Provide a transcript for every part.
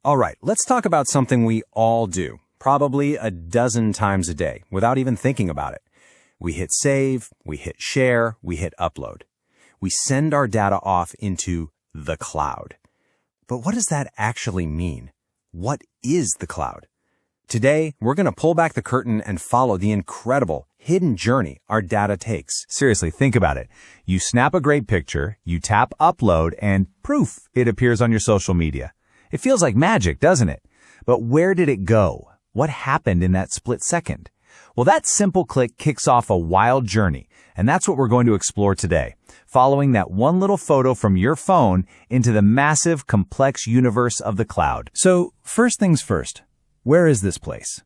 All right, let's talk about something we all do, probably a dozen times a day, without even thinking about it. We hit save, we hit share, we hit upload. We send our data off into the cloud. But what does that actually mean? What is the cloud? Today, we're going to pull back the curtain and follow the incredible, hidden journey our data takes. Seriously, think about it. You snap a great picture, you tap upload, and poof, it appears on your social media. It feels like magic, doesn't it? But where did it go? What happened in that split second? Well, that simple click kicks off a wild journey, and that's what we're going to explore today, following that one little photo from your phone into the massive, complex universe of the cloud. So, first things first. Where is this place?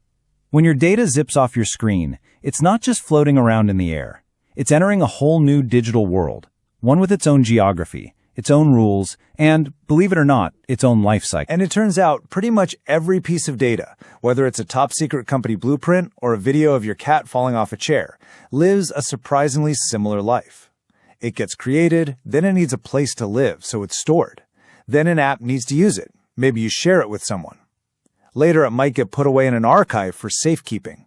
When your data zips off your screen, it's not just floating around in the air. It's entering a whole new digital world, one with its own geography, its own rules, and, believe it or not, its own life cycle. And it turns out pretty much every piece of data, whether it's a top-secret company blueprint or a video of your cat falling off a chair, lives a surprisingly similar life. It gets created, then it needs a place to live, so it's stored. Then an app needs to use it. Maybe you share it with someone. Later, it might get put away in an archive for safekeeping.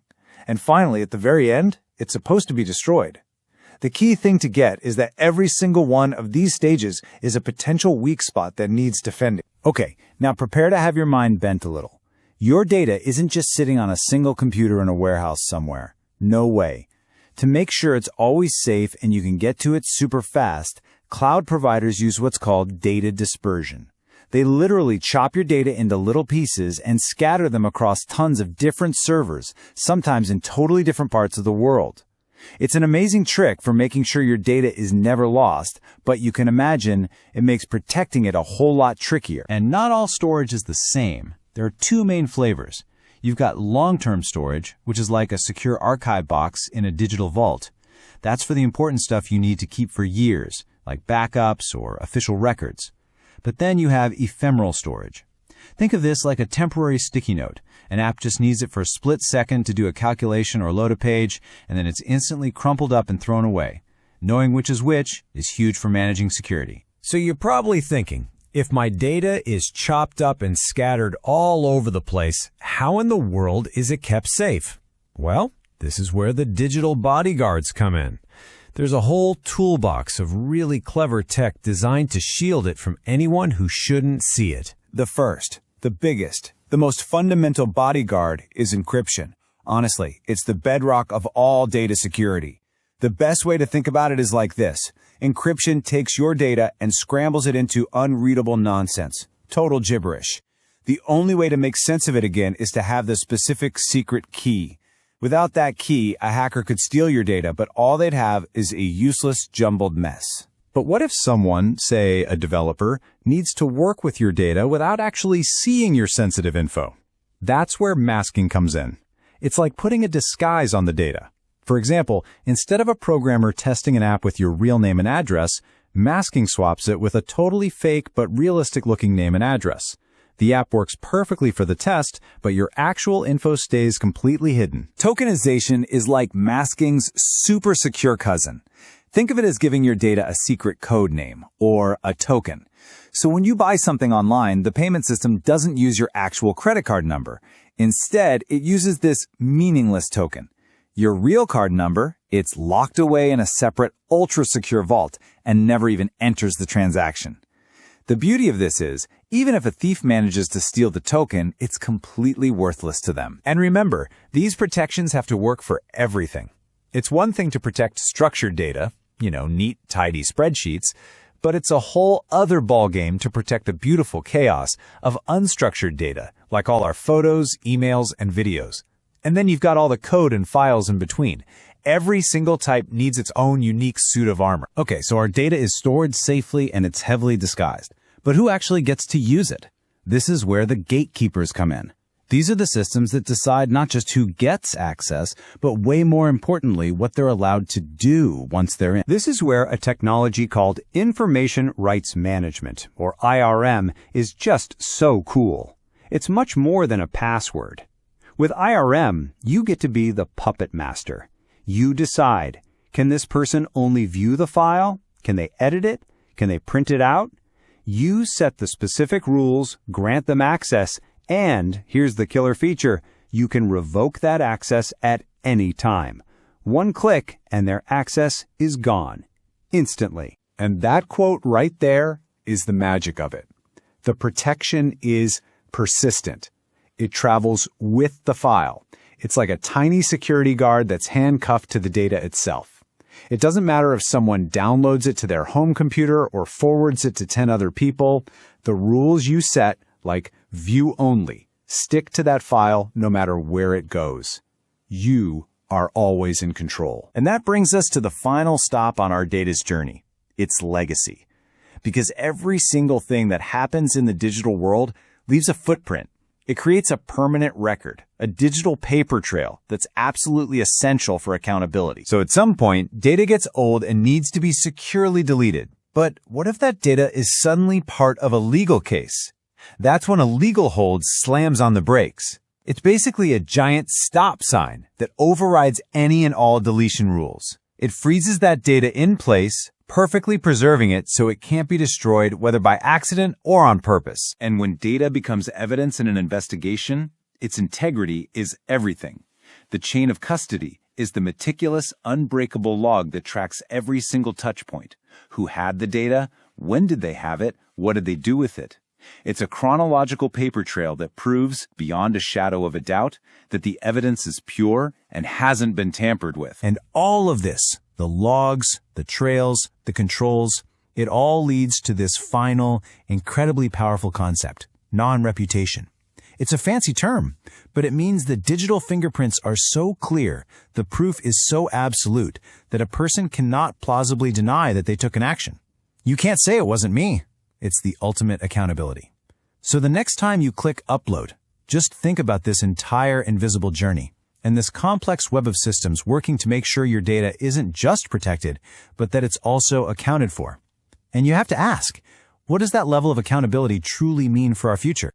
And finally, at the very end, it's supposed to be destroyed. The key thing to get is that every single one of these stages is a potential weak spot that needs defending. Okay, now prepare to have your mind bent a little. Your data isn't just sitting on a single computer in a warehouse somewhere. No way. To make sure it's always safe and you can get to it super fast, cloud providers use what's called data dispersion. They literally chop your data into little pieces and scatter them across tons of different servers, sometimes in totally different parts of the world. It's an amazing trick for making sure your data is never lost, but you can imagine it makes protecting it a whole lot trickier. And not all storage is the same. There are two main flavors. You've got long-term storage, which is like a secure archive box in a digital vault. That's for the important stuff you need to keep for years, like backups or official records. But then you have ephemeral storage. Think of this like a temporary sticky note. An app just needs it for a split second to do a calculation or load a page, and then it's instantly crumpled up and thrown away. Knowing which is huge for managing security. So you're probably thinking, if my data is chopped up and scattered all over the place, how in the world is it kept safe? Well, this is where the digital bodyguards come in. There's a whole toolbox of really clever tech designed to shield it from anyone who shouldn't see it. The first, the biggest, the most fundamental bodyguard is encryption. Honestly, it's the bedrock of all data security. The best way to think about it is like this. Encryption takes your data and scrambles it into unreadable nonsense. Total gibberish. The only way to make sense of it again is to have the specific secret key. Without that key, a hacker could steal your data, but all they'd have is a useless, jumbled mess. But what if someone, say a developer, needs to work with your data without actually seeing your sensitive info? That's where masking comes in. It's like putting a disguise on the data. For example, instead of a programmer testing an app with your real name and address, masking swaps it with a totally fake but realistic-looking name and address. The app works perfectly for the test, but your actual info stays completely hidden. Tokenization is like masking's super secure cousin. Think of it as giving your data a secret code name, or a token. So when you buy something online, the payment system doesn't use your actual credit card number. Instead, it uses this meaningless token. Your real card number, it's locked away in a separate, ultra-secure vault and never even enters the transaction. The beauty of this is, even if a thief manages to steal the token, it's completely worthless to them. And remember, these protections have to work for everything. It's one thing to protect structured data, neat, tidy spreadsheets, but it's a whole other ballgame to protect the beautiful chaos of unstructured data, like all our photos, emails, and videos. And then you've got all the code and files in between. Every single type needs its own unique suit of armor. Okay, so our data is stored safely and it's heavily disguised. But who actually gets to use it? This is where the gatekeepers come in. These are the systems that decide not just who gets access, but way more importantly, what they're allowed to do once they're in. This is where a technology called Information Rights Management, or IRM, is just so cool. It's much more than a password. With IRM, you get to be the puppet master. You decide, can this person only view the file? Can they edit it? Can they print it out? You set the specific rules, grant them access, and here's the killer feature, you can revoke that access at any time. One click and their access is gone, instantly. And that quote right there is the magic of it. The protection is persistent. It travels with the file. It's like a tiny security guard that's handcuffed to the data itself. It doesn't matter if someone downloads it to their home computer or forwards it to 10 other people. The rules you set, like view only, stick to that file no matter where it goes. You are always in control. And that brings us to the final stop on our data's journey. Its legacy. Because every single thing that happens in the digital world leaves a footprint. It creates a permanent record, a digital paper trail that's absolutely essential for accountability. So at some point, data gets old and needs to be securely deleted. But what if that data is suddenly part of a legal case? That's when a legal hold slams on the brakes. It's basically a giant stop sign that overrides any and all deletion rules. It freezes that data in place, perfectly preserving it so it can't be destroyed whether by accident or on purpose. And when data becomes evidence in an investigation, its integrity is everything. The chain of custody is the meticulous, unbreakable log that tracks every single touch point. Who had the data? When did they have it? What did they do with it? It's a chronological paper trail that proves, beyond a shadow of a doubt, that the evidence is pure and hasn't been tampered with. And all of this, the logs, the trails, the controls, it all leads to this final, incredibly powerful concept, non-reputation. It's a fancy term, but it means that digital fingerprints are so clear, the proof is so absolute, that a person cannot plausibly deny that they took an action. You can't say it wasn't me. It's the ultimate accountability. So the next time you click upload, just think about this entire invisible journey and this complex web of systems working to make sure your data isn't just protected, but that it's also accounted for. And you have to ask, what does that level of accountability truly mean for our future?